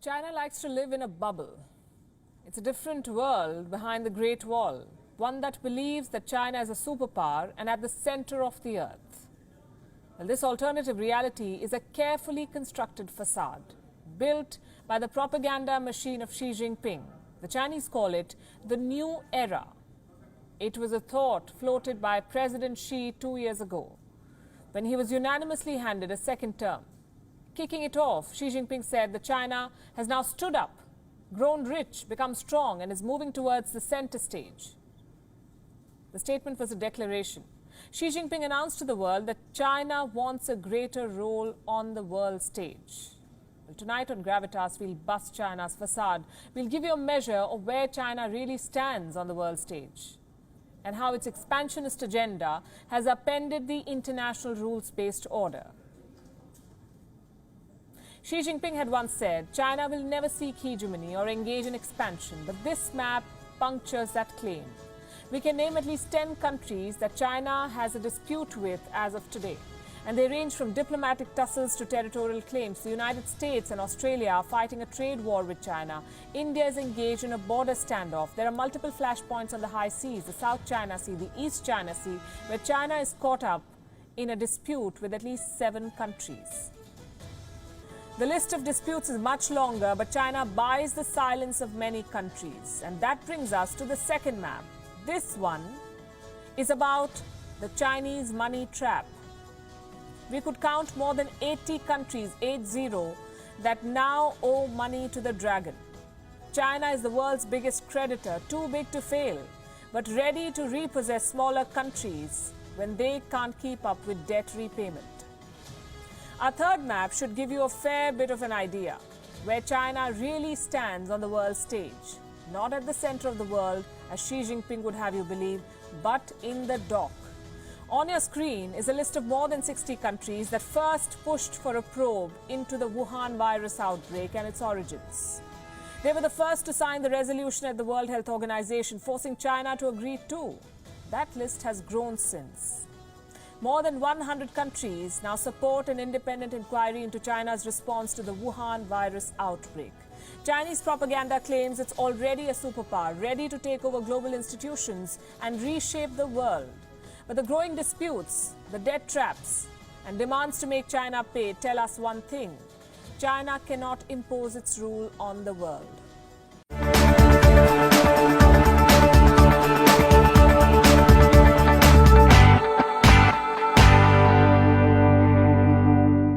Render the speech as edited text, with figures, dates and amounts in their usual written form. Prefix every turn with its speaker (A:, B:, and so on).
A: China likes to live in a bubble. It's a different world behind the Great Wall, one that believes that China is a superpower and at the center of the earth. Well, this alternative reality is a carefully constructed facade, built by the propaganda machine of Xi Jinping. The Chinese call it the new era. It was a thought floated by President Xi 2 years ago, when he was unanimously handed a second term. Kicking it off, Xi Jinping said that China has now stood up, grown rich, become strong, and is moving towards the center stage. The statement was a declaration. Xi Jinping announced to the world that China wants a greater role on the world stage. Well, tonight on Gravitas, we'll bust China's facade. We'll give you a measure of where China really stands on the world stage and how its expansionist agenda has upended the international rules-based order. Xi Jinping had once said, China will never seek hegemony or engage in expansion, but this map punctures that claim. We can name at least 10 countries that China has a dispute with as of today, and they range from diplomatic tussles to territorial claims. The United States and Australia are fighting a trade war with China. India is engaged in a border standoff. There are multiple flashpoints on the high seas, the South China Sea, the East China Sea, where China is caught up in a dispute with at least 7 countries. The list of disputes is much longer, but China buys the silence of many countries. And that brings us to the second map. This one is about the Chinese money trap. We could count more than 80 countries, 80, that now owe money to the dragon. China is the world's biggest creditor, too big to fail, but ready to repossess smaller countries when they can't keep up with debt repayment. Our third map should give you a fair bit of an idea where China really stands on the world stage. Not at the center of the world, as Xi Jinping would have you believe, but in the dock. On your screen is a list of more than 60 countries that first pushed for a probe into the Wuhan virus outbreak and its origins. They were the first to sign the resolution at the World Health Organization, forcing China to agree too. That list has grown since. More than 100 countries now support an independent inquiry into China's response to the Wuhan virus outbreak. Chinese propaganda claims it's already a superpower, ready to take over global institutions and reshape the world. But the growing disputes, the debt traps, and demands to make China pay tell us one thing: China cannot impose its rule on the world.